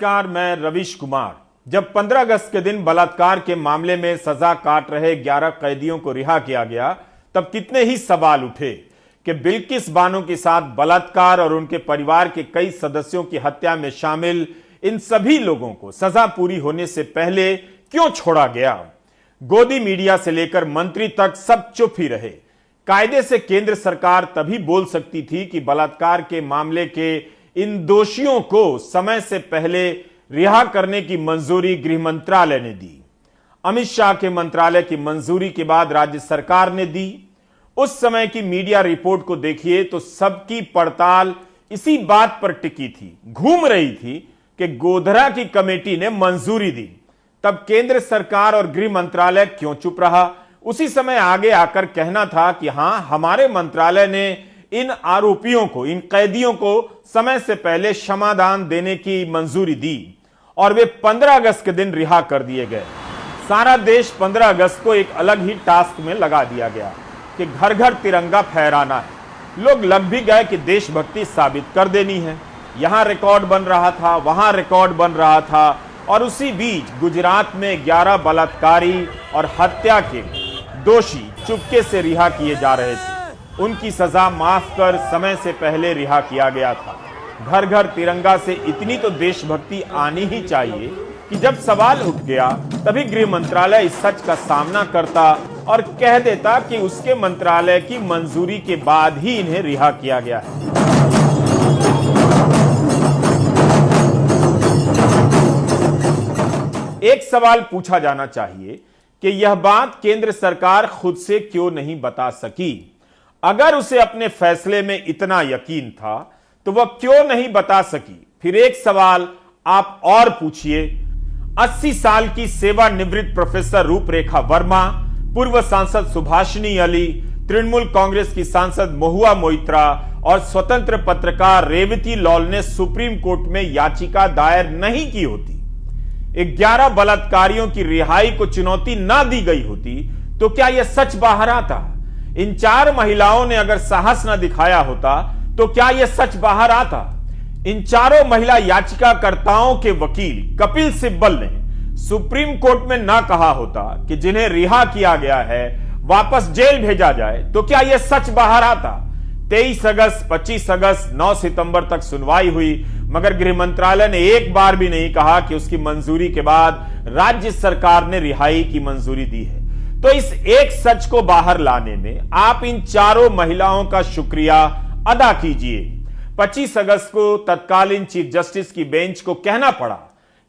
नमस्कार, मैं रवीश कुमार। जब 15 अगस्त के दिन बलात्कार के मामले में सजा काट रहे 11 कैदियों को रिहा किया गया, तब कितने ही सवाल उठे कि बिल्किस बानो के साथ बलात्कार और उनके परिवार के कई सदस्यों की हत्या में शामिल इन सभी लोगों को सजा पूरी होने से पहले क्यों छोड़ा गया। गोदी मीडिया से लेकर मंत्री तक सब चुप ही रहे। कायदे से केंद्र सरकार तभी बोल सकती थी कि बलात्कार के मामले के इन दोषियों को समय से पहले रिहा करने की मंजूरी गृह मंत्रालय ने दी। अमित शाह के मंत्रालय की मंजूरी के बाद राज्य सरकार ने दी। उस समय की मीडिया रिपोर्ट को देखिए तो सबकी पड़ताल इसी बात पर टिकी थी, घूम रही थी कि गोधरा की कमेटी ने मंजूरी दी। तब केंद्र सरकार और गृह मंत्रालय क्यों चुप रहा। उसी समय आगे आकर कहना था कि हां, हमारे मंत्रालय ने इन आरोपियों को, इन कैदियों को समय से पहले क्षमादान देने की मंजूरी दी और वे 15 अगस्त के दिन रिहा कर दिए गए। सारा देश 15 अगस्त को एक अलग ही टास्क में लगा दिया गया कि घर घर तिरंगा फहराना है। लोग लग भी गए कि देशभक्ति साबित कर देनी है। यहां रिकॉर्ड बन रहा था, वहां रिकॉर्ड बन रहा था और उसी बीच गुजरात में 11 बलात्कारी और हत्या के दोषी चुपके से रिहा किए जा रहे थे। उनकी सजा माफ कर समय से पहले रिहा किया गया था। घर घर तिरंगा से इतनी तो देशभक्ति आनी ही चाहिए कि जब सवाल उठ गया तभी गृह मंत्रालय इस सच का सामना करता और कह देता कि उसके मंत्रालय की मंजूरी के बाद ही इन्हें रिहा किया गया है। एक सवाल पूछा जाना चाहिए कि यह बात केंद्र सरकार खुद से क्यों नहीं बता सकी। अगर उसे अपने फैसले में इतना यकीन था तो वह क्यों नहीं बता सकी। फिर एक सवाल आप और पूछिए। 80 साल की सेवानिवृत्त प्रोफेसर रूपरेखा वर्मा, पूर्व सांसद सुभाषिनी अली, तृणमूल कांग्रेस की सांसद महुआ मोइत्रा और स्वतंत्र पत्रकार रेवती लॉल ने सुप्रीम कोर्ट में याचिका दायर नहीं की होती, 11 बलात्कारियों की रिहाई को चुनौती ना दी गई होती, तो क्या यह सच बाहर आता। इन 4 महिलाओं ने अगर साहस न दिखाया होता तो क्या यह सच बाहर आता। इन चारों महिला याचिकाकर्ताओं के वकील कपिल सिब्बल ने सुप्रीम कोर्ट में ना कहा होता कि जिन्हें रिहा किया गया है वापस जेल भेजा जाए, तो क्या यह सच बाहर आता। 23 अगस्त, 25 अगस्त, 9 सितंबर तक सुनवाई हुई, मगर गृह मंत्रालय ने एक बार भी नहीं कहा कि उसकी मंजूरी के बाद राज्य सरकार ने रिहाई की मंजूरी दी है। तो इस एक सच को बाहर लाने में आप इन चारों महिलाओं का शुक्रिया अदा कीजिए। 25 अगस्त को तत्कालीन चीफ जस्टिस की बेंच को कहना पड़ा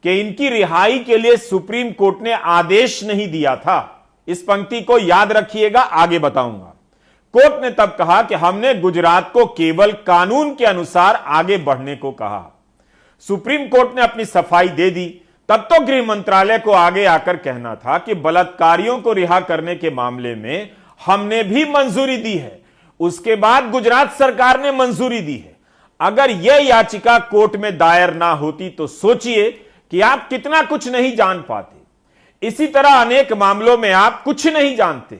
कि इनकी रिहाई के लिए सुप्रीम कोर्ट ने आदेश नहीं दिया था। इस पंक्ति को याद रखिएगा, आगे बताऊंगा। कोर्ट ने तब कहा कि हमने गुजरात को केवल कानून के अनुसार आगे बढ़ने को कहा। सुप्रीम कोर्ट ने अपनी सफाई दे दी। तब तो गृह मंत्रालय को आगे आकर कहना था कि बलात्कारियों को रिहा करने के मामले में हमने भी मंजूरी दी है। उसके बाद गुजरात सरकार ने मंजूरी दी है। अगर यह याचिका कोर्ट में दायर ना होती तो सोचिए कि आप कितना कुछ नहीं जान पाते। इसी तरह अनेक मामलों में आप कुछ नहीं जानते।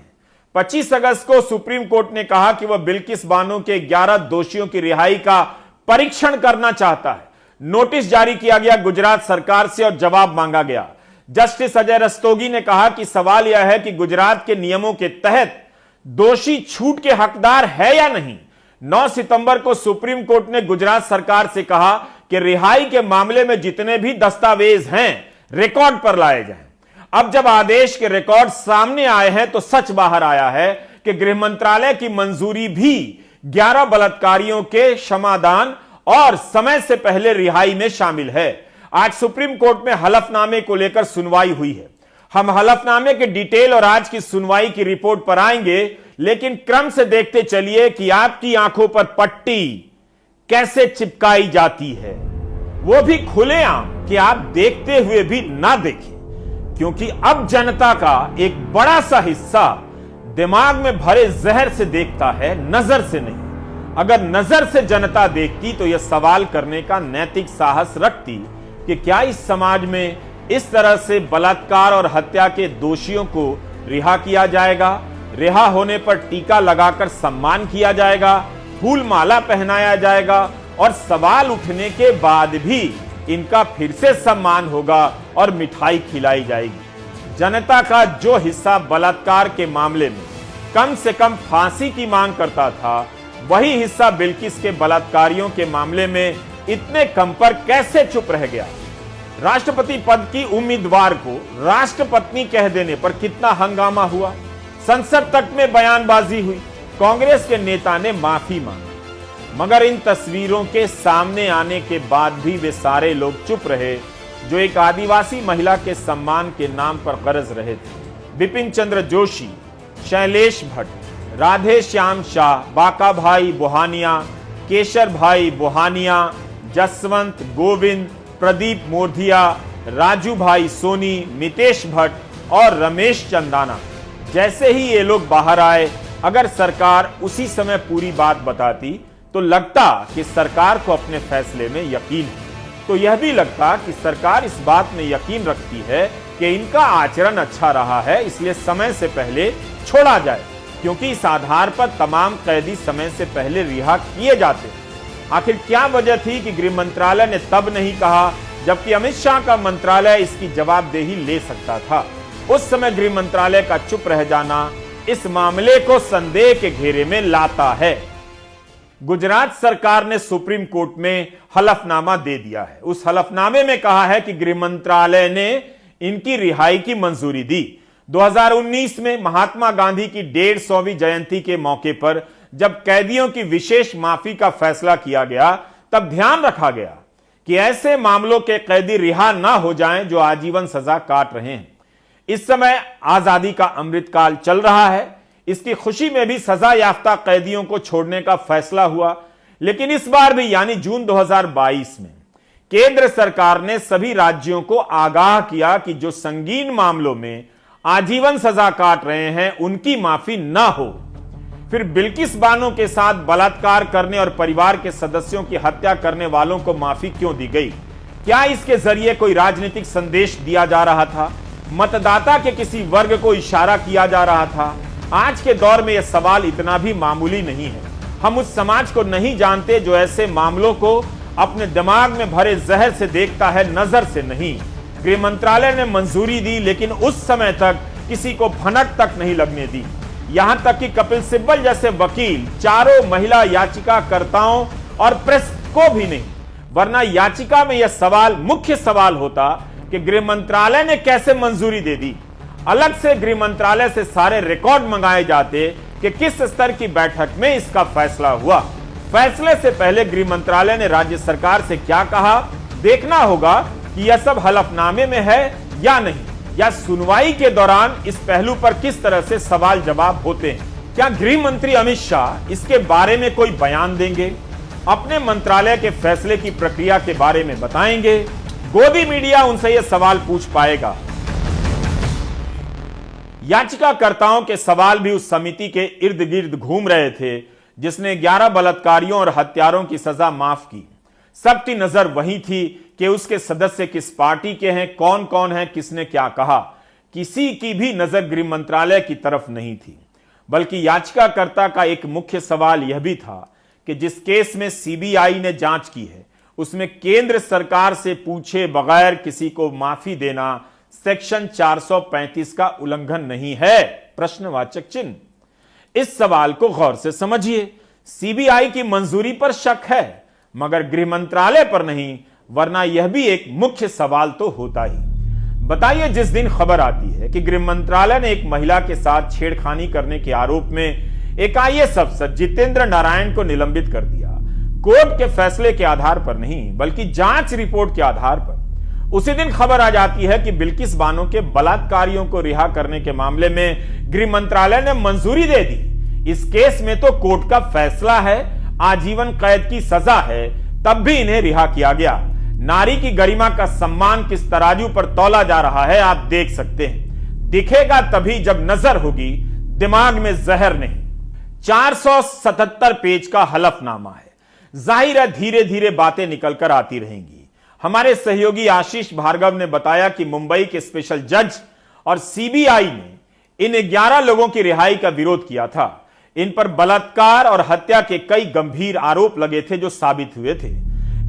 25 अगस्त को सुप्रीम कोर्ट ने कहा कि वह बिल्किस बानो के 11 दोषियों की रिहाई का परीक्षण करना चाहता है। नोटिस जारी किया गया गुजरात सरकार से और जवाब मांगा गया। जस्टिस अजय रस्तोगी ने कहा कि सवाल यह है कि गुजरात के नियमों के तहत दोषी छूट के हकदार है या नहीं। 9 सितंबर को सुप्रीम कोर्ट ने गुजरात सरकार से कहा कि रिहाई के मामले में जितने भी दस्तावेज हैं रिकॉर्ड पर लाए जाएं। अब जब आदेश के रिकॉर्ड सामने आए हैं तो सच बाहर आया है कि गृह मंत्रालय की मंजूरी भी 11 बलात्कारियों के क्षमादान और समय से पहले रिहाई में शामिल है। आज सुप्रीम कोर्ट में हलफनामे को लेकर सुनवाई हुई है। हम हलफनामे के डिटेल और आज की सुनवाई की रिपोर्ट पर आएंगे, लेकिन क्रम से देखते चलिए कि आपकी आंखों पर पट्टी कैसे चिपकाई जाती है, वो भी खुलेआम, कि आप देखते हुए भी ना देखें। क्योंकि अब जनता का एक बड़ा सा हिस्सा दिमाग में भरे जहर से देखता है, नजर से नहीं। अगर नजर से जनता देखती तो यह सवाल करने का नैतिक साहस रखती कि क्या इस समाज में इस तरह से बलात्कार और हत्या के दोषियों को रिहा किया जाएगा, रिहा होने पर टीका लगाकर सम्मान किया जाएगा, फूल माला पहनाया जाएगा और सवाल उठने के बाद भी इनका फिर से सम्मान होगा और मिठाई खिलाई जाएगी। जनता का जो हिस्सा बलात्कार के मामले में कम से कम फांसी की मांग करता था, वही हिस्सा बिल्किस के बलात्कारियों के मामले में इतने कम पर कैसे चुप रह गया। राष्ट्रपति पद की उम्मीदवार को राष्ट्रपत्नी कह देने पर कितना हंगामा हुआ, संसद तक में बयानबाजी हुई, कांग्रेस के नेता ने माफी मांगी, मगर इन तस्वीरों के सामने आने के बाद भी वे सारे लोग चुप रहे जो एक आदिवासी महिला के सम्मान के नाम पर गरज रहे थे। बिपिन चंद्र जोशी, शैलेश भट्ट, राधे श्याम शाह, बाका भाई बुहानिया, केशर भाई बुहानिया, जसवंत गोविंद, प्रदीप मोरधिया, राजू भाई सोनी, मितेश भट्ट और रमेश चंदाना जैसे ही ये लोग बाहर आए, अगर सरकार उसी समय पूरी बात बताती तो लगता कि सरकार को अपने फैसले में यकीन है। तो यह भी लगता कि सरकार इस बात में यकीन रखती है कि इनका आचरण अच्छा रहा है, इसलिए समय से पहले छोड़ा जाए, क्योंकि इस आधार पर तमाम कैदी समय से पहले रिहा किए जाते हैं। आखिर क्या वजह थी कि गृह मंत्रालय ने तब नहीं कहा, जबकि अमित शाह का मंत्रालय इसकी जवाबदेही ले सकता था। उस समय गृह मंत्रालय का चुप रह जाना इस मामले को संदेह के घेरे में लाता है। गुजरात सरकार ने सुप्रीम कोर्ट में हलफनामा दे दिया है। उस हलफनामे में कहा है कि गृह मंत्रालय ने इनकी रिहाई की मंजूरी दी। 2019 में महात्मा गांधी की 150वीं जयंती के मौके पर जब कैदियों की विशेष माफी का फैसला किया गया, तब ध्यान रखा गया कि ऐसे मामलों के कैदी रिहा ना हो जाएं जो आजीवन सजा काट रहे हैं। इस समय आजादी का अमृतकाल चल रहा है, इसकी खुशी में भी सजा याफ्ता कैदियों को छोड़ने का फैसला हुआ। लेकिन इस बार भी यानी जून 2022 में केंद्र सरकार ने सभी राज्यों को आगाह किया कि जो संगीन मामलों में आजीवन सजा काट रहे हैं उनकी माफी ना हो। फिर बिल्किस बानो के साथ बलात्कार करने और परिवार के सदस्यों की हत्या करने वालों को माफी क्यों दी गई? क्या इसके जरिए कोई राजनीतिक संदेश दिया जा रहा था? मतदाता के किसी वर्ग को इशारा किया जा रहा था? आज के दौर में यह सवाल इतना भी मामूली नहीं है। हम उस समाज को नहीं जानते जो ऐसे मामलों को अपने दिमाग में भरे जहर से देखता है, नजर से नहीं। गृह मंत्रालय ने मंजूरी दी, लेकिन उस समय तक किसी को भनक तक नहीं लगने दी। यहां तक कि कपिल सिब्बल जैसे वकील, चारों महिला याचिकाकर्ताओं और प्रेस को भी नहीं। वरना याचिका में यह सवाल मुख्य सवाल होता कि गृह मंत्रालय ने कैसे मंजूरी दे दी। अलग से गृह मंत्रालय से सारे रिकॉर्ड मंगाए जाते कि किस स्तर की बैठक में इसका फैसला हुआ। फैसले से पहले गृह मंत्रालय ने राज्य सरकार से क्या कहा, देखना होगा कि यह सब हलफनामे में है या नहीं, या सुनवाई के दौरान इस पहलू पर किस तरह से सवाल जवाब होते हैं। क्या गृह मंत्री अमित शाह इसके बारे में कोई बयान देंगे? अपने मंत्रालय के फैसले की प्रक्रिया के बारे में बताएंगे? गोदी मीडिया उनसे यह सवाल पूछ पाएगा? याचिकाकर्ताओं के सवाल भी उस समिति के इर्द गिर्द घूम रहे थे जिसने 11 बलात्कारियों और हत्यारों की सजा माफ की। सबकी नजर वही थी कि उसके सदस्य किस पार्टी के हैं, कौन कौन है, किसने क्या कहा। किसी की भी नजर गृह मंत्रालय की तरफ नहीं थी, बल्कि याचिकाकर्ता का एक मुख्य सवाल यह भी था कि जिस केस में सीबीआई ने जांच की है उसमें केंद्र सरकार से पूछे बगैर किसी को माफी देना सेक्शन 435 का उल्लंघन नहीं है? प्रश्नवाचक चिन्ह। इस सवाल को गौर से समझिए। सीबीआई की मंजूरी पर शक है, मगर गृह मंत्रालय पर नहीं, वरना यह भी एक मुख्य सवाल तो होता ही। बताइए, जिस दिन खबर आती है कि गृह मंत्रालय ने एक महिला के साथ छेड़खानी करने के आरोप में एक आईएएस अफसर जितेंद्र नारायण को निलंबित कर दिया, कोर्ट के फैसले के आधार पर नहीं बल्कि जांच रिपोर्ट के आधार पर, उसी दिन खबर आ जाती है कि बिल्किस बानो के बलात्कारियों को रिहा करने के मामले में गृह मंत्रालय ने मंजूरी दे दी। इस केस में तो कोर्ट का फैसला है, आजीवन कैद की सजा है, तब भी इन्हें रिहा किया गया। नारी की गरिमा का सम्मान किस तराजू पर तौला जा रहा है आप देख सकते हैं। दिखेगा तभी जब नजर होगी, दिमाग में जहर नहीं। 477 पेज का हलफनामा है। जाहिर है धीरे धीरे बातें निकलकर आती रहेंगी। हमारे सहयोगी आशीष भार्गव ने बताया कि मुंबई के स्पेशल जज और सीबीआई ने इन 11 लोगों की रिहाई का विरोध किया था। इन पर बलात्कार और हत्या के कई गंभीर आरोप लगे थे जो साबित हुए थे।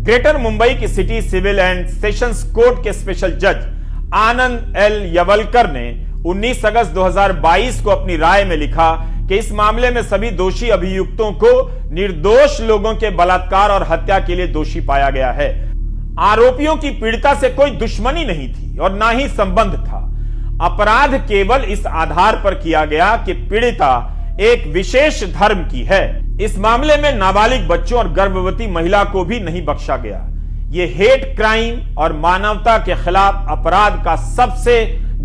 ग्रेटर मुंबई की city civil and sessions court के स्पेशल जज आनंद एल यवलकर ने 19 अगस्त 2022 को अपनी राय में लिखा कि इस मामले में सभी दोषी अभियुक्तों को निर्दोष लोगों के बलात्कार और हत्या के लिए दोषी पाया गया है। आरोपियों की पीड़िता से कोई दुश्मनी नहीं थी और ना ही संबंध था। अपराध केवल इस आधार पर किया गया कि पीड़िता एक विशेष धर्म की है। इस मामले में नाबालिग बच्चों और गर्भवती महिला को भी नहीं बख्शा गया। यह हेट क्राइम और मानवता के खिलाफ अपराध का सबसे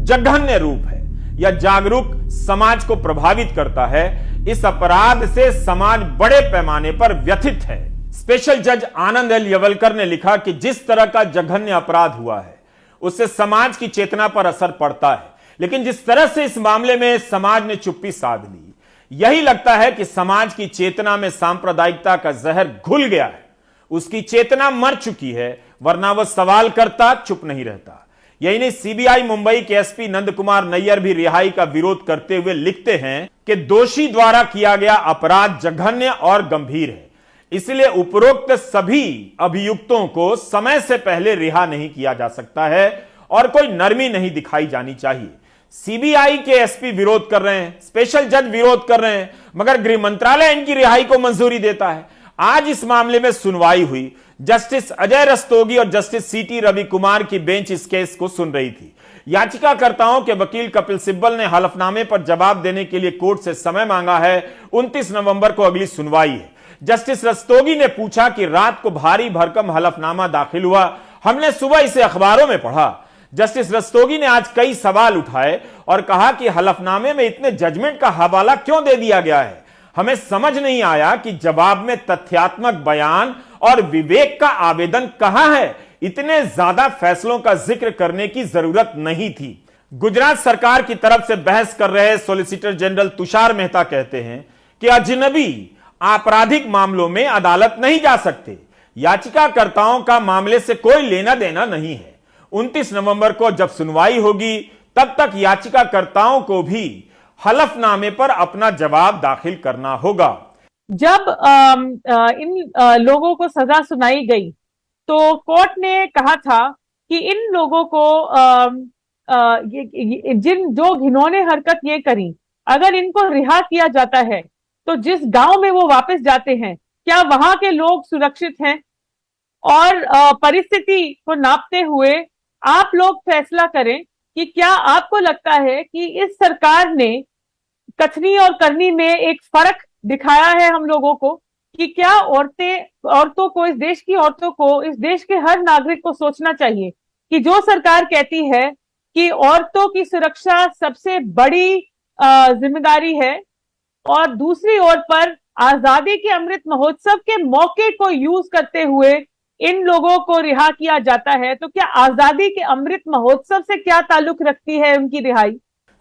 जघन्य रूप है। यह जागरूक समाज को प्रभावित करता है। इस अपराध से समाज बड़े पैमाने पर व्यथित है। स्पेशल जज आनंद एल यवलकर ने लिखा कि जिस तरह का जघन्य अपराध हुआ है उससे समाज की चेतना पर असर पड़ता है, लेकिन जिस तरह से इस मामले में समाज ने चुप्पी साध ली, यही लगता है कि समाज की चेतना में सांप्रदायिकता का जहर घुल गया है। उसकी चेतना मर चुकी है, वरना वह सवाल करता, चुप नहीं रहता। यही नहीं, सीबीआई मुंबई के एसपी नंद कुमार नैयर भी रिहाई का विरोध करते हुए लिखते हैं कि दोषी द्वारा किया गया अपराध जघन्य और गंभीर है, इसलिए उपरोक्त सभी अभियुक्तों को समय से पहले रिहा नहीं किया जा सकता है और कोई नरमी नहीं दिखाई जानी चाहिए। सीबीआई के एसपी विरोध कर रहे हैं, स्पेशल जज विरोध कर रहे हैं, मगर गृह मंत्रालय इनकी रिहाई को मंजूरी देता है। आज इस मामले में सुनवाई हुई। जस्टिस अजय रस्तोगी और जस्टिस सीटी रवि कुमार की बेंच इस केस को सुन रही थी। याचिकाकर्ताओं के वकील कपिल सिब्बल ने हलफनामे पर जवाब देने के लिए कोर्ट से समय मांगा है। 29 नवंबर को अगली सुनवाई है। जस्टिस रस्तोगी ने पूछा कि रात को भारी भरकम हलफनामा दाखिल हुआ, हमने सुबह इसे अखबारों में पढ़ा। जस्टिस रस्तोगी ने आज कई सवाल उठाए और कहा कि हलफनामे में इतने जजमेंट का हवाला क्यों दे दिया गया है। हमें समझ नहीं आया कि जवाब में तथ्यात्मक बयान और विवेक का आवेदन कहां है। इतने ज्यादा फैसलों का जिक्र करने की जरूरत नहीं थी। गुजरात सरकार की तरफ से बहस कर रहे सॉलिसिटर जनरल तुषार मेहता कहते हैं कि अजनबी आपराधिक मामलों में अदालत नहीं जा सकते। याचिकाकर्ताओं का मामले से कोई लेना देना नहीं है। 29 नवंबर को जब सुनवाई होगी तब तक याचिकाकर्ताओं को भी हलफनामे पर अपना जवाब दाखिल करना होगा। जब इन लोगों को सजा सुनाई गई तो कोर्ट ने कहा था कि इन लोगों को जो घिनौने हरकत ये करी, अगर इनको रिहा किया जाता है तो जिस गांव में वो वापस जाते हैं, क्या वहां के लोग सुरक्षित हैं? और परिस्थिति को नापते हुए आप लोग फैसला करें कि क्या आपको लगता है कि इस सरकार ने कथनी और करनी में एक फर्क दिखाया है हम लोगों को, कि क्या औरतों को, इस देश की औरतों को, इस देश के हर नागरिक को सोचना चाहिए कि जो सरकार कहती है कि औरतों की सुरक्षा सबसे बड़ी जिम्मेदारी है और दूसरी ओर पर आजादी के अमृत महोत्सव के मौके को यूज करते हुए इन लोगों को रिहा किया जाता है, तो क्या आजादी के अमृत महोत्सव से क्या ताल्लुक रखती है उनकी रिहाई?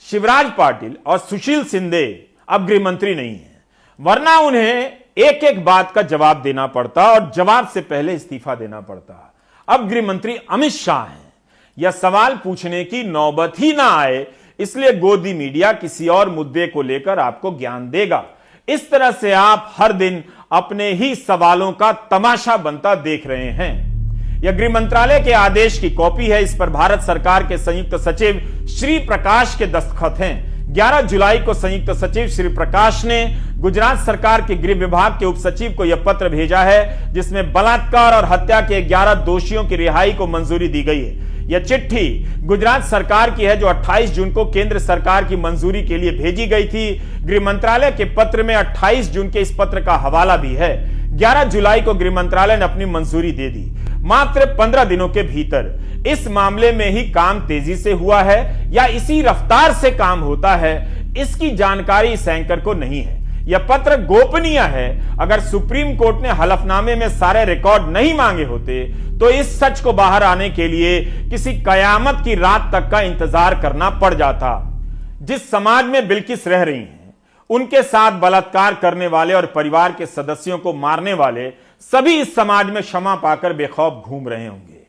शिवराज पाटिल और सुशील शिंदे अब गृह मंत्री नहीं है, वरना उन्हें एक एक बात का जवाब देना पड़ता और जवाब से पहले इस्तीफा देना पड़ता। अब गृह मंत्री अमित शाह हैं। यह सवाल पूछने की नौबत ही ना आए, इसलिए गोदी मीडिया किसी और मुद्दे को लेकर आपको ज्ञान देगा। इस तरह से आप हर दिन अपने ही सवालों का तमाशा बनता देख रहे हैं। यह गृह मंत्रालय के आदेश की कॉपी है। इस पर भारत सरकार के संयुक्त सचिव श्री प्रकाश के दस्तखत हैं। 11 जुलाई को संयुक्त सचिव श्री प्रकाश ने गुजरात सरकार के गृह विभाग के उप सचिव को यह पत्र भेजा है, जिसमें बलात्कार और हत्या के 11 दोषियों की रिहाई को मंजूरी दी गई है। यह चिट्ठी गुजरात सरकार की है, जो 28 जून को केंद्र सरकार की मंजूरी के लिए भेजी गई थी। गृह मंत्रालय के पत्र में 28 जून के इस पत्र का हवाला भी है। 11 जुलाई को गृह मंत्रालय ने अपनी मंजूरी दे दी। मात्र 15 दिनों के भीतर इस मामले में ही काम तेजी से हुआ है या इसी रफ्तार से काम होता है, इसकी जानकारी इस एंकर को नहीं है। यह पत्र गोपनीय है। अगर सुप्रीम कोर्ट ने हलफनामे में सारे रिकॉर्ड नहीं मांगे होते तो इस सच को बाहर आने के लिए किसी कयामत की रात तक का इंतजार करना पड़ जाता। जिस समाज में बिल्किस रह रही हैं, उनके साथ बलात्कार करने वाले और परिवार के सदस्यों को मारने वाले सभी इस समाज में क्षमा पाकर बेखौफ घूम रहे होंगे।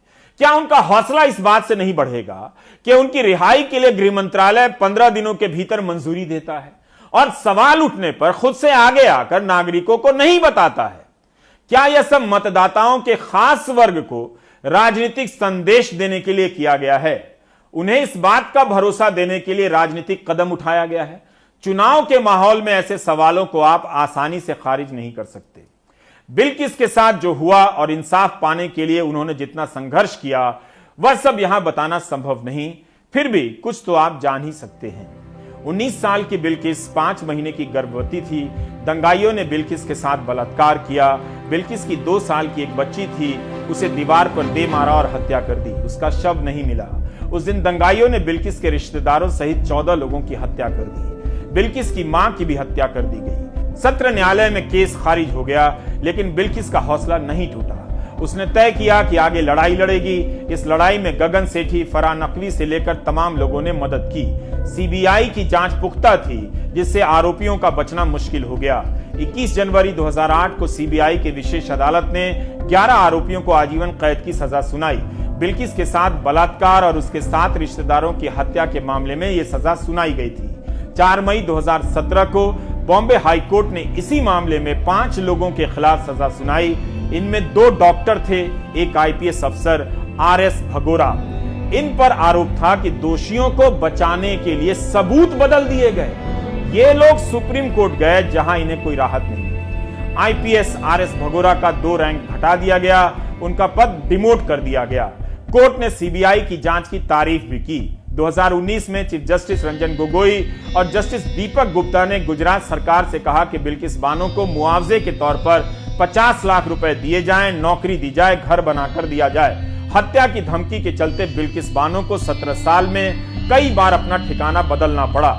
क्या उनका हौसला इस बात से नहीं बढ़ेगा कि उनकी रिहाई के लिए गृह मंत्रालय 15 दिनों के भीतर मंजूरी देता है और सवाल उठने पर खुद से आगे आकर नागरिकों को नहीं बताता है? क्या यह सब मतदाताओं के खास वर्ग को राजनीतिक संदेश देने के लिए किया गया है? उन्हें इस बात का भरोसा देने के लिए राजनीतिक कदम उठाया गया है? चुनाव के माहौल में ऐसे सवालों को आप आसानी से खारिज नहीं कर सकते। बिल्किस के साथ जो हुआ और इंसाफ पाने के लिए उन्होंने जितना संघर्ष किया, वह सब यहां बताना संभव नहीं, फिर भी कुछ तो आप जान ही सकते हैं। 19 साल की बिल्किस 5 महीने की गर्भवती थी। दंगाइयों ने बिल्किस के साथ बलात्कार किया। बिल्किस की 2 साल की एक बच्ची थी, उसे दीवार पर दे मारा और हत्या कर दी। उसका शव नहीं मिला। उस दिन दंगाइयों ने बिल्किस के रिश्तेदारों सहित 14 लोगों की हत्या कर दी। बिल्किस की मां की भी हत्या कर दी गई। सत्र न्यायालय में केस खारिज हो गया, लेकिन बिल्किस का हौसला नहीं टूटा। उसने तय किया कि आगे लड़ाई लड़ेगी। इस लड़ाई में गगन सेठी, फरहान नकवी से लेकर तमाम लोगों ने मदद की। सीबीआई की जांच पुख्ता थी, जिससे आरोपियों का बचना मुश्किल हो गया। 21 जनवरी 2008 को सीबीआई की विशेष अदालत ने 11 आरोपियों को आजीवन कैद की सजा सुनाई। बिल्किस के साथ बलात्कार और उसके 7 रिश्तेदारों की हत्या के मामले में यह सजा सुनाई गई थी। 4 मई 2017 को बॉम्बे हाई कोर्ट ने इसी मामले में 5 लोगों के खिलाफ सजा सुनाई। इनमें 2 डॉक्टर थे, एक आईपीएस अफसर RS भगोरा। इन पर आरोप था कि दोषियों को बचाने के लिए सबूत बदल दिए गए। ये लोग सुप्रीम कोर्ट गए, जहां इन्हें कोई राहत नहीं मिली। आईपीएस RS भगोरा का 2 रैंक घटा दिया गया, उनका पद डिमोट कर दिया गया। कोर्ट ने सीबीआई की जांच की तारीफ भी की। 2019 में चीफ जस्टिस रंजन गोगोई और जस्टिस दीपक गुप्ता ने गुजरात सरकार से कहा कि बिल्किस बानो को मुआवजे के तौर पर 50 लाख रुपए दिए जाएं, नौकरी दी जाए, घर बनाकर दिया जाए। हत्या की धमकी के चलते बिल्किस बानो को 17 साल में कई बार अपना ठिकाना बदलना पड़ा।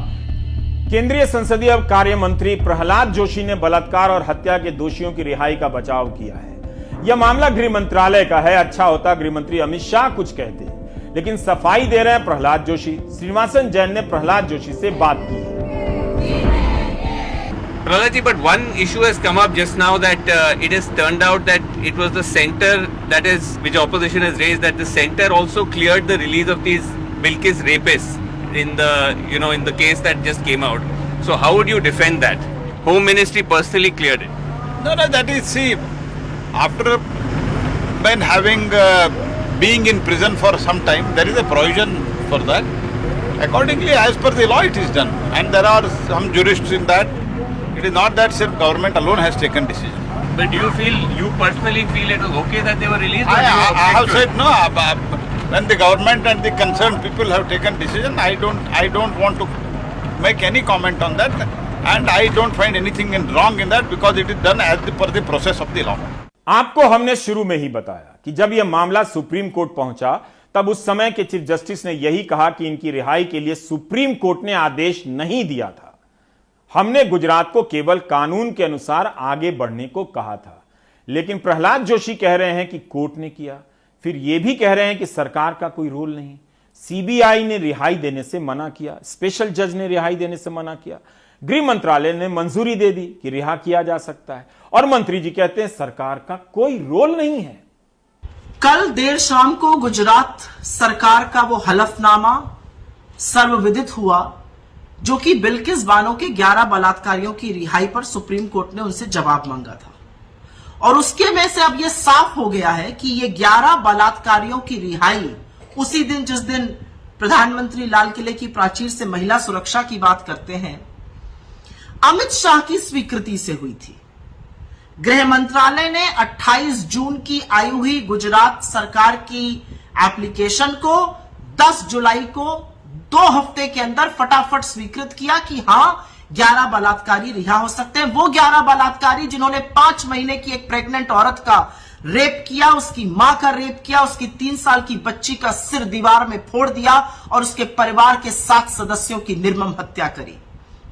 केंद्रीय संसदीय कार्य मंत्री प्रहलाद जोशी ने बलात्कार और हत्या के दोषियों की रिहाई का बचाव किया है। यह मामला गृह मंत्रालय का है। अच्छा होता गृह मंत्री अमित शाह कुछ कहते, लेकिन सफाई दे रहे हैं प्रहलाद जोशी। श्रीनिवासन जैन ने प्रहलाद जोशी से बात की। Prahlad ji, but one issue has come up just now that it has turned out that it was the center that is, which opposition has raised, that the center also cleared the release of these Bilkis rapists in the, in the case that just came out. So how would you defend that? Home Ministry personally cleared it. No, that is, see, after when having being in prison for some time, there is a provision for that. Accordingly, as per the law, it is done, and there are some jurists in that. It is not that self government alone has taken decision. But do you personally feel it was okay that they were released? Or I have said no. When the government and the concerned people have taken decision, I don't want to make any comment on that, and I don't find anything wrong in that because it is done as per the process of the law. आपको हमने शुरू में ही बताया कि जब यह मामला supreme court पहुंचा, तब उस समय के चीफ जस्टिस ने यही कहा कि इनकी रिहाई के लिए सुप्रीम कोर्ट ने आदेश नहीं दिया था। हमने गुजरात को केवल कानून के अनुसार आगे बढ़ने को कहा था। लेकिन प्रहलाद जोशी कह रहे हैं कि कोर्ट ने किया, फिर यह भी कह रहे हैं कि सरकार का कोई रोल नहीं। सीबीआई ने रिहाई देने से मना किया, स्पेशल जज ने रिहाई देने से मना किया, गृह मंत्रालय ने मंजूरी दे दी कि रिहा किया जा सकता है, और मंत्री जी कहते हैं सरकार का कोई रोल नहीं है। कल देर शाम को गुजरात सरकार का वो हलफनामा सर्वविदित हुआ, जो कि बिल्किस बानो के 11 बलात्कारियों की रिहाई पर सुप्रीम कोर्ट ने उनसे जवाब मांगा था। और उसके में से अब यह साफ हो गया है कि ये 11 बलात्कारियों की रिहाई उसी दिन, जिस दिन प्रधानमंत्री लाल किले की प्राचीर से महिला सुरक्षा की बात करते हैं, अमित शाह की स्वीकृति से हुई थी। गृह मंत्रालय ने 28 जून की आई हुई गुजरात सरकार की एप्लीकेशन को 10 जुलाई को 2 हफ्ते के अंदर फटाफट स्वीकृत किया कि हां 11 बलात्कारी रिहा हो सकते हैं। वो 11 बलात्कारी जिन्होंने 5 महीने की एक प्रेग्नेंट औरत का रेप किया, उसकी मां का रेप किया, उसकी 3 साल की बच्ची का सिर दीवार में फोड़ दिया और उसके परिवार के 7 सदस्यों की निर्मम हत्या करी।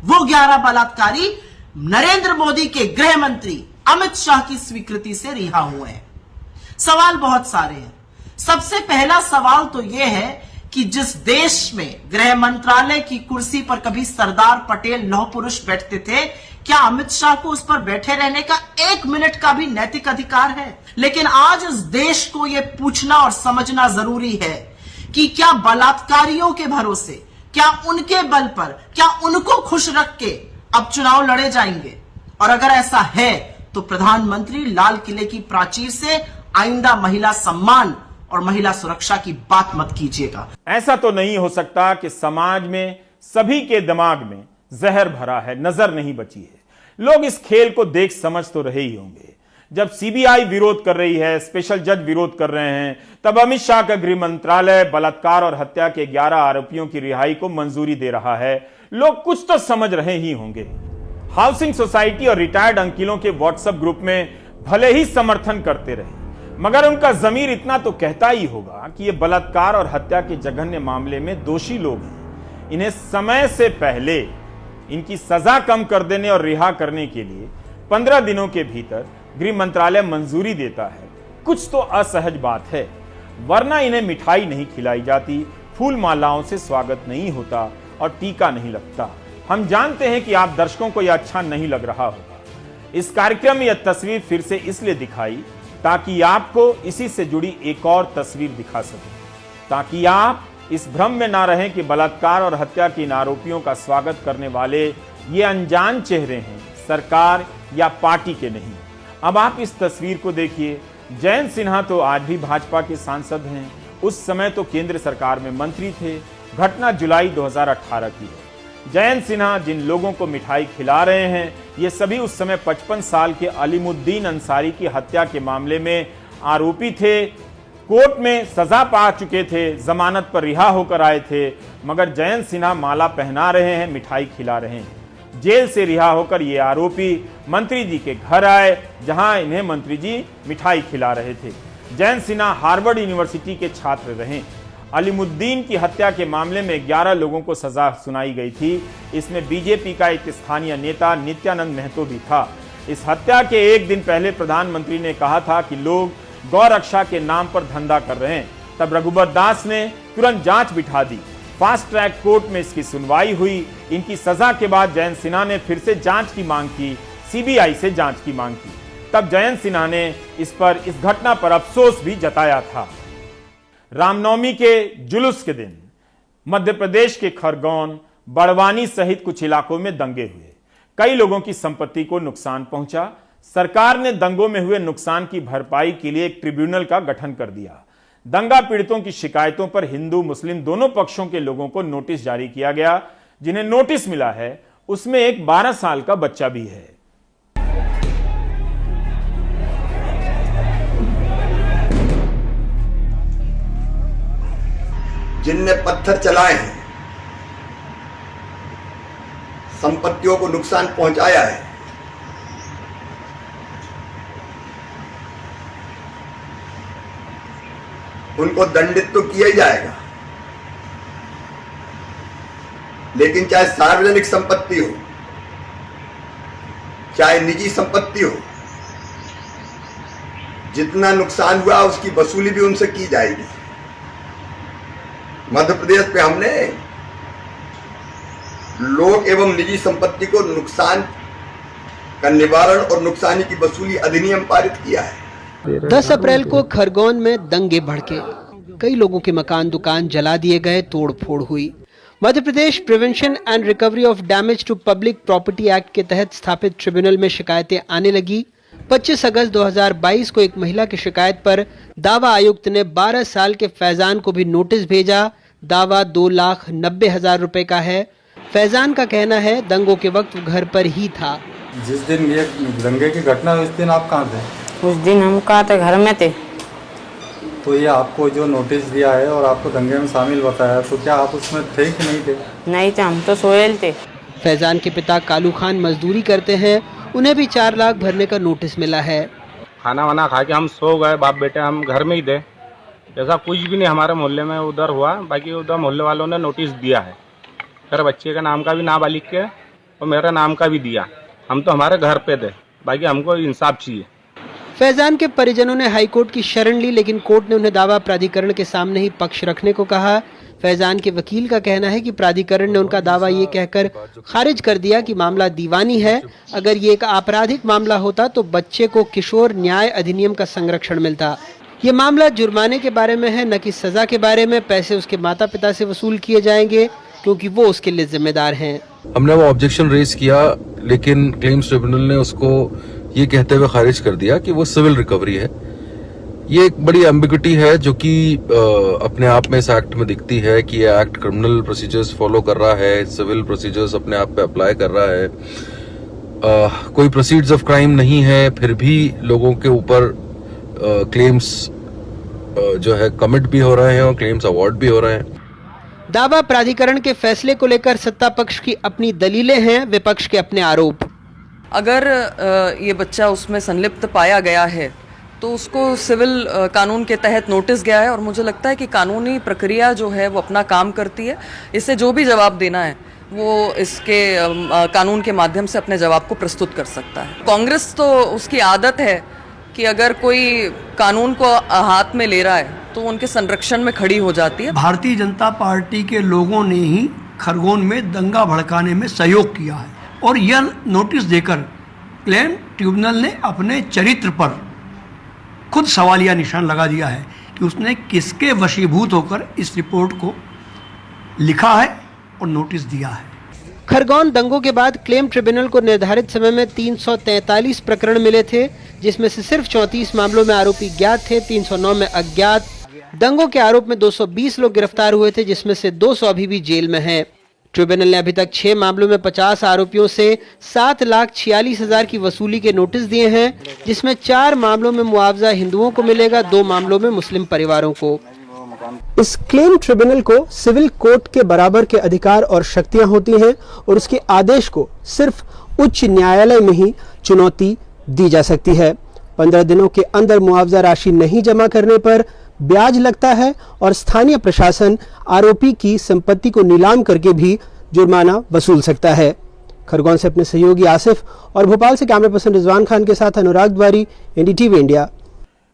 वो 11 बलात्कारी नरेंद्र मोदी के गृह मंत्री अमित शाह की स्वीकृति से रिहा हुए हैं। सवाल बहुत सारे हैं। सबसे पहला सवाल तो यह है कि जिस देश में गृह मंत्रालय की कुर्सी पर कभी सरदार पटेल लौह पुरुष बैठते थे, क्या अमित शाह को उस पर बैठे रहने का 1 मिनट का भी नैतिक अधिकार है? लेकिन आज इस देश को यह पूछना और समझना जरूरी है कि क्या बलात्कारियों के भरोसे, क्या उनके बल पर, क्या उनको खुश रख के अब चुनाव लड़े जाएंगे? और अगर ऐसा है तो प्रधानमंत्री लाल किले की प्राचीर से आइंदा महिला सम्मान और महिला सुरक्षा की बात मत कीजिएगा। ऐसा तो नहीं हो सकता कि समाज में सभी के दिमाग में जहर भरा है, नजर नहीं बची है। लोग इस खेल को देख समझ तो रहे ही होंगे। जब सीबीआई विरोध कर रही है, स्पेशल जज विरोध कर रहे हैं, तब अमित शाह का गृह मंत्रालय बलात्कार और हत्या के 11 आरोपियों की रिहाई को मंजूरी दे रहा है। लोग कुछ तो समझ रहे ही होंगे। हाउसिंग सोसाइटी और रिटायर्ड अंकिलों के व्हाट्सएप ग्रुप में भले ही समर्थन करते रहे, मगर उनका जमीर इतना तो कहता ही होगा कि ये बलात्कार और हत्या के जघन्य मामले में दोषी लोग हैं। इन्हें समय से पहले इनकी सजा कम कर देने और रिहा करने के लिए 15 दिनों के भीतर गृह मंत्रालय मंजूरी देता है। कुछ तो असहज बात है, वरना इन्हें मिठाई नहीं खिलाई जाती, फूल मालाओं से स्वागत नहीं होता और टीका नहीं लगता। हम जानते हैं कि आप दर्शकों को यह अच्छा नहीं लग रहा होगा। इस कार्यक्रम में यह तस्वीर फिर से इसलिए दिखाई ताकि आपको इसी से जुड़ी एक और तस्वीर दिखा सके, ताकि आप इस भ्रम में ना रहें कि बलात्कार और हत्या के इन आरोपियों का स्वागत करने वाले ये अनजान चेहरे हैं, सरकार या पार्टी के नहीं। अब आप इस तस्वीर को देखिए। जयंत सिन्हा तो आज भी भाजपा के सांसद हैं, उस समय तो केंद्र सरकार में मंत्री थे। घटना जुलाई 2018 की है। जयंत सिन्हा जिन लोगों को मिठाई खिला रहे हैं, ये सभी उस समय 55 साल के अलीमुद्दीन अंसारी की हत्या के मामले में आरोपी थे। कोर्ट में सजा पा चुके थे, जमानत पर रिहा होकर आए थे, मगर जयंत सिन्हा माला पहना रहे हैं, मिठाई खिला रहे हैं। जेल से रिहा होकर ये आरोपी मंत्री जी के घर आए, जहां इन्हें मंत्री जी मिठाई खिला रहे थे। जयंत सिन्हा हार्वर्ड यूनिवर्सिटी के छात्र रहे। अलीमुद्दीन की हत्या के मामले में 11 लोगों को सजा सुनाई गई थी। इसमें बीजेपी का एक स्थानीय नेता नित्यानंद महतो भी था। इस हत्या के एक दिन पहले प्रधानमंत्री ने कहा था कि लोग गौ रक्षा के नाम पर धंधा कर रहे हैं। तब रघुबर दास ने तुरंत जांच बिठा दी। फास्ट ट्रैक कोर्ट में इसकी सुनवाई हुई। इनकी सजा के बाद जयंत सिन्हा ने फिर से जांच की मांग की, सीबीआई से जांच की मांग की। तब जयंत सिन्हा ने इस घटना पर अफसोस भी जताया था। रामनवमी के जुलूस के दिन मध्य प्रदेश के खरगोन, बड़वानी सहित कुछ इलाकों में दंगे हुए। कई लोगों की संपत्ति को नुकसान पहुंचा। सरकार ने दंगों में हुए नुकसान की भरपाई के लिए एक ट्रिब्यूनल का गठन कर दिया। दंगा पीड़ितों की शिकायतों पर हिंदू मुस्लिम दोनों पक्षों के लोगों को नोटिस जारी किया गया। जिन्हें नोटिस मिला है उसमें एक 12 साल का बच्चा भी है। जिनने पत्थर चलाए हैं, संपत्तियों को नुकसान पहुंचाया है, उनको दंडित तो किया ही जाएगा। लेकिन चाहे सार्वजनिक संपत्ति हो, चाहे निजी संपत्ति हो, जितना नुकसान हुआ उसकी वसूली भी उनसे की जाएगी। मध्य प्रदेश पे हमने लोक एवं निजी संपत्ति को नुकसान का निवारण और नुकसानी की वसूली अधिनियम पारित किया है। 10 अप्रैल को खरगोन में दंगे भड़के, कई लोगों के मकान दुकान जला दिए गए, तोड़ फोड़ हुई। Madhya Pradesh prevention and recovery of damage to public property act के तहत स्थापित ट्रिब्यूनल में शिकायतें आने लगी। 25 अगस्त 2022 को एक महिला की शिकायत पर दावा आयुक्त ने 12 साल के फैजान को भी नोटिस भेजा। दावा 2,90,000 रुपए का है। फैजान का कहना है दंगों के वक्त घर पर ही था। जिस दिन ये दंगे की घटना हुई उस दिन आप कहाँ थे? उस दिन हम कहाँ थे, घर में थे। तो ये आपको जो नोटिस दिया है और आपको दंगे में शामिल बताया, तो क्या आप उसमें थे कि नहीं थे? नहीं थे, हम तो सोएल थे। फैजान के पिता कालू खान मजदूरी करते हैं, उन्हें भी 4 लाख भरने का नोटिस मिला है। खाना वाना खा के हम सो गए, बाप बेटे हम घर में ही थे। ऐसा कुछ भी नहीं हमारे मोहल्ले में उधर हुआ, बाकी उधर मोहल्ले वालों ने नोटिस दिया है। मेरे बच्चे का नाम का भी नाबालिग के और मेरा नाम का भी दिया। हम तो हमारे घर पे थे, बाकी हमको इंसाफ चाहिए। फैजान के परिजनों ने हाईकोर्ट की शरण ली, लेकिन कोर्ट ने उन्हें दावा प्राधिकरण के सामने ही पक्ष रखने को कहा। फैजान के वकील का कहना है कि प्राधिकरण ने उनका दावा ये कहकर खारिज कर दिया कि मामला दीवानी है। अगर ये एक आपराधिक मामला होता तो बच्चे को किशोर न्याय अधिनियम का संरक्षण मिलता। ये मामला जुर्माने के बारे में है, न कि सजा के बारे में। पैसे उसके माता पिता से वसूल किए जाएंगे क्योंकि वो उसके लिए जिम्मेदार हैं। हमने वो ऑब्जेक्शन रेज किया, लेकिन क्लेम्स ट्रिब्यूनल ने उसको ये कहते हुए खारिज कर दिया कि वो सिविल रिकवरी है। ये एक बड़ी एम्बिग्युइटी है जो कि अपने आप में इस एक्ट में दिखती है कि ये एक्ट क्रिमिनल प्रोसीजर्स फॉलो कर रहा है, सिविल प्रोसीजर्स अपने आप पे अप्लाई कर रहा है। कोई प्रोसीड्स ऑफ क्राइम नहीं है, फिर भी लोगों के ऊपर क्लेम्स जो है कमिट भी हो रहे हैं और क्लेम्स अवार्ड भी हो रहे हैं। दावा प्राधिकरण के फैसले को लेकर सत्ता पक्ष की अपनी दलीलें हैं, विपक्ष के अपने आरोप। अगर ये बच्चा उसमें संलिप्त पाया गया है तो उसको सिविल कानून के तहत नोटिस गया है और मुझे लगता है कि कानूनी प्रक्रिया जो है वो अपना काम करती है। इससे जो भी जवाब देना है वो इसके कानून के माध्यम से अपने जवाब को प्रस्तुत कर सकता है। कांग्रेस तो उसकी आदत है कि अगर कोई कानून को हाथ में ले रहा है तो उनके संरक्षण में खड़ी हो जाती है। भारतीय जनता पार्टी के लोगों ने ही खरगोन में दंगा भड़काने में सहयोग किया है और यह नोटिस देकर क्लेम ट्रिब्यूनल ने अपने चरित्र पर खुद सवालिया निशान लगा दिया है कि उसने किसके वशीभूत होकर इस रिपोर्ट को लिखा है और नोटिस दिया है। खरगोन दंगों के बाद क्लेम ट्रिब्यूनल को निर्धारित समय में 343 प्रकरण मिले थे, जिसमें से सिर्फ 34 मामलों में आरोपी ज्ञात थे, 309 में अज्ञात। दंगों के आरोप में 220 लोग गिरफ्तार हुए थे, जिसमें से 200 अभी भी जेल में हैं। ट्रिब्यूनल ने अभी तक 6 मामलों में 50 आरोपियों से 7,46,000 की वसूली के नोटिस दिए हैं, जिसमें 4 मामलों में मुआवजा हिंदुओं को मिलेगा, 2 मामलों में मुस्लिम परिवारों को। इस क्लेम ट्रिब्यूनल को सिविल कोर्ट के बराबर के अधिकार और शक्तियां होती हैं और उसके आदेश को सिर्फ उच्च न्यायालय में ही चुनौती दी जा सकती है। 15 दिनों के अंदर मुआवजा राशि नहीं जमा करने पर ब्याज लगता है और स्थानीय प्रशासन आरोपी की संपत्ति को नीलाम करके भी जुर्माना वसूल सकता है। खरगोन से अपने सहयोगी आसिफ और भोपाल से कैमरा पर्सन रिजवान खान के साथ अनुराग द्वारी, एनडीटीवी इंडिया।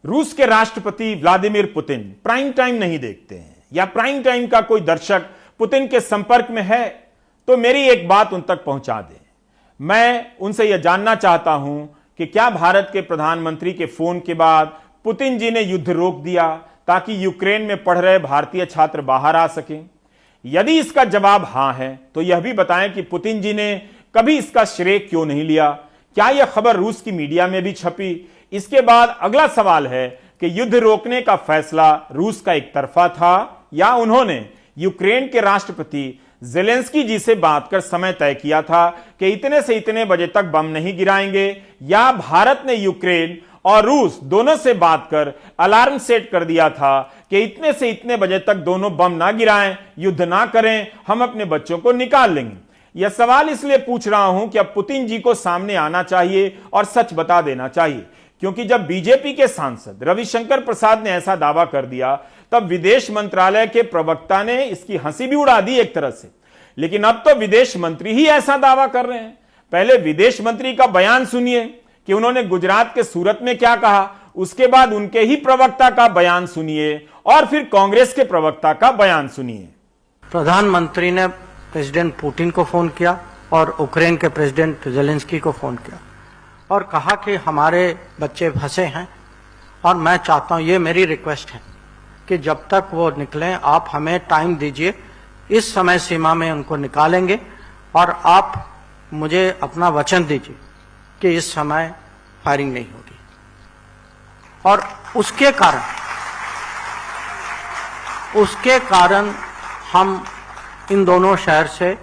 रूस के राष्ट्रपति व्लादिमीर पुतिन प्राइम टाइम नहीं देखते हैं या प्राइम टाइम का कोई दर्शक पुतिन के संपर्क में है तो मेरी एक बात उन तक पहुंचा दें। मैं उनसे यह जानना चाहता हूं कि क्या भारत के प्रधानमंत्री के फोन के बाद पुतिन जी ने युद्ध रोक दिया ताकि यूक्रेन में पढ़ रहे भारतीय छात्र बाहर आ सकें? यदि इसका जवाब हां है तो यह भी बताएं कि पुतिन जी ने कभी इसका श्रेय क्यों नहीं लिया? क्या यह खबर रूस की मीडिया में भी छपी? इसके बाद अगला सवाल है कि युद्ध रोकने का फैसला रूस का एक तरफा था या उन्होंने यूक्रेन के राष्ट्रपति ज़ेलेंस्की जी से बात कर समय तय किया था कि इतने से इतने बजे तक बम नहीं गिराएंगे, या भारत ने यूक्रेन और रूस दोनों से बात कर अलार्म सेट कर दिया था कि इतने से इतने बजे तक दोनों बम ना गिराएं, युद्ध ना करें, हम अपने बच्चों को निकाल लेंगे? यह सवाल इसलिए पूछ रहा हूं कि अब पुतिन जी को सामने आना चाहिए और सच बता देना चाहिए, क्योंकि जब बीजेपी के सांसद रविशंकर प्रसाद ने ऐसा दावा कर दिया तब विदेश मंत्रालय के प्रवक्ता ने इसकी हंसी भी उड़ा दी एक तरह से। लेकिन अब तो विदेश मंत्री ही ऐसा दावा कर रहे हैं। पहले विदेश मंत्री का बयान सुनिए कि उन्होंने गुजरात के सूरत में क्या कहा, उसके बाद उनके ही प्रवक्ता का बयान सुनिए और फिर कांग्रेस के प्रवक्ता का बयान सुनिए। प्रधानमंत्री ने प्रेसिडेंट पुतिन को फोन किया और यूक्रेन के प्रेसिडेंट ज़ेलेंस्की को फोन किया और कहा कि हमारे बच्चे फंसे हैं और मैं चाहता हूं, ये मेरी रिक्वेस्ट है कि जब तक वो निकलें आप हमें टाइम दीजिए, इस समय सीमा में उनको निकालेंगे और आप मुझे अपना वचन दीजिए कि इस समय फायरिंग नहीं होगी। और उसके कारण हम इन दोनों शहर से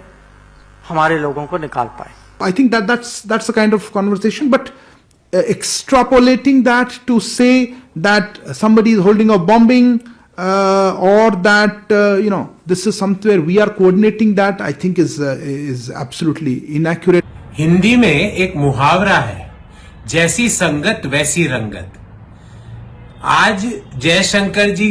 हमारे लोगों को निकाल पाए। I think that's a kind of conversation, but extrapolating that to say that somebody is holding a bombing or that this is somewhere we are coordinating that, I think is absolutely inaccurate. Hindi में एक मुहावरा है, जैसी संगत वैसी रंगत। आज जयशंकर जी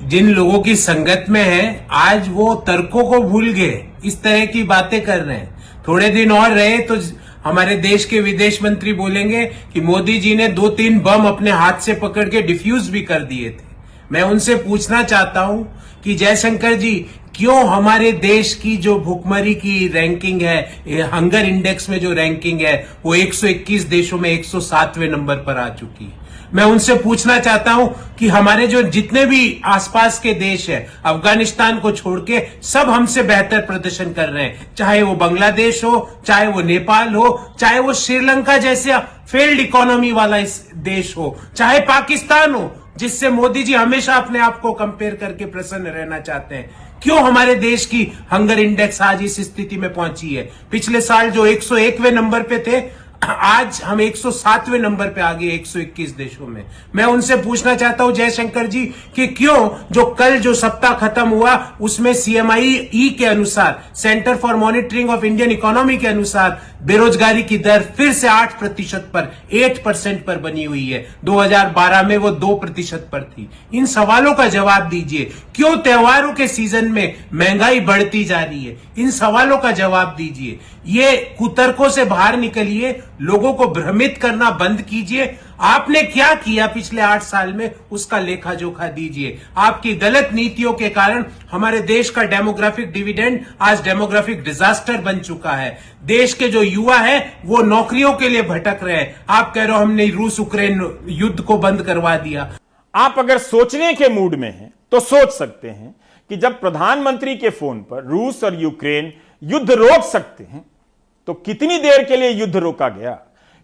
जिन लोगों की संगत में हैं, आज वो तर्कों को भूल गए, इस तरह की बातें कर रहे हैं। थोड़े दिन और रहे तो हमारे देश के विदेश मंत्री बोलेंगे कि मोदी जी ने 2-3 बम अपने हाथ से पकड़ के डिफ्यूज भी कर दिए थे। मैं उनसे पूछना चाहता हूं कि जयशंकर जी, क्यों हमारे देश की जो भुखमरी की रैंकिंग है, हंगर इंडेक्स में जो रैंकिंग है, वो 121 देशों में 107वें नंबर पर आ चुकी है। मैं उनसे पूछना चाहता हूं कि हमारे जो जितने भी आसपास के देश है, अफगानिस्तान को छोड़ के सब हमसे बेहतर प्रदर्शन कर रहे हैं, चाहे वो बांग्लादेश हो, चाहे वो नेपाल हो, चाहे वो श्रीलंका जैसे फेल्ड इकोनॉमी वाला इस देश हो, चाहे पाकिस्तान हो, जिससे मोदी जी हमेशा अपने आप को कंपेयर करके प्रसन्न रहना चाहते हैं। क्यों हमारे देश की हंगर इंडेक्स आज इस स्थिति में पहुंची है? पिछले साल जो 101वें नंबर पे थे, आज हम 107वें नंबर पे आ गए 121 देशों में। मैं उनसे पूछना चाहता हूं जयशंकर जी कि क्यों जो कल जो सप्ताह खत्म हुआ उसमें CMI के अनुसार, centre for monitoring of Indian economy के अनुसार बेरोजगारी की दर फिर से 8% पर 8% पर बनी हुई है। 2012 में वो 2% पर थी। इन सवालों का जवाब दीजिए। क्यों त्योहारों के सीजन में महंगाई बढ़ती जा रही है? इन सवालों का जवाब दीजिए। ये कुतर्कों से बाहर निकलिए, लोगों को भ्रमित करना बंद कीजिए। आपने क्या किया पिछले 8 साल में, उसका लेखा जोखा दीजिए। आपकी गलत नीतियों के कारण हमारे देश का डेमोग्राफिक डिविडेंड आज डेमोग्राफिक डिजास्टर बन चुका है। देश के जो युवा हैं वो नौकरियों के लिए भटक रहे हैं। आप कह रहे हो हमने रूस यूक्रेन युद्ध को बंद करवा दिया। आप अगर सोचने के मूड में हैं तो सोच सकते हैं कि जब प्रधानमंत्री के फोन पर रूस और यूक्रेन युद्ध रोक सकते हैं तो कितनी देर के लिए युद्ध रोका गया?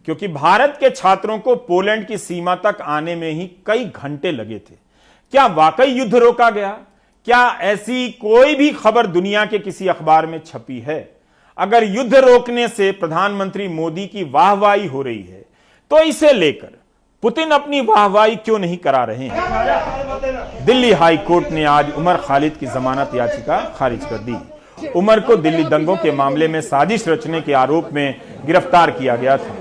क्योंकि भारत के छात्रों को पोलैंड की सीमा तक आने में ही कई घंटे लगे थे। क्या वाकई युद्ध रोका गया? क्या ऐसी कोई भी खबर दुनिया के किसी अखबार में छपी है? अगर युद्ध रोकने से प्रधानमंत्री मोदी की वाहवाही हो रही है तो इसे लेकर पुतिन अपनी वाहवाही क्यों नहीं करा रहे हैं? दिल्ली हाई कोर्ट ने आज उमर खालिद की जमानत याचिका खारिज कर दी। उमर को दिल्ली दंगों के मामले में साजिश रचने के आरोप में गिरफ्तार किया गया था।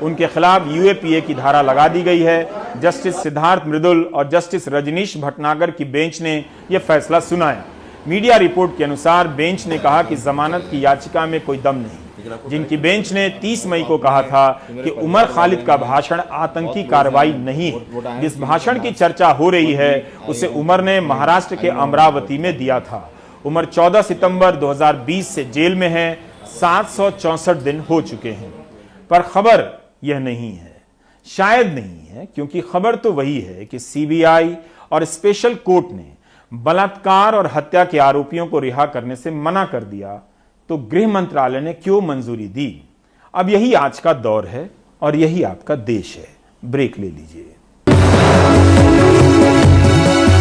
उनके खिलाफ UAPA की धारा लगा दी गई है। जस्टिस सिद्धार्थ मृदुल और जस्टिस रजनीश भटनागर की बेंच ने यह फैसला सुनाया। मीडिया रिपोर्ट के अनुसार बेंच ने कहा कि जमानत की याचिका में कोई दम नहीं। जिनकी बेंच ने 30 मई को कहा था कि उमर खालिद का भाषण आतंकी कार्रवाई नहीं है। जिस भाषण की चर्चा हो रही है उसे उमर ने महाराष्ट्र के अमरावती में दिया था। उमर 14 सितंबर 2020 से जेल में है। 764 दिन हो चुके हैं। पर खबर यह नहीं है, शायद नहीं है, क्योंकि खबर तो वही है कि CBI और स्पेशल कोर्ट ने बलात्कार और हत्या के आरोपियों को रिहा करने से मना कर दिया, तो गृह मंत्रालय ने क्यों मंजूरी दी? अब यही आज का दौर है और यही आपका देश है। ब्रेक ले लीजिए।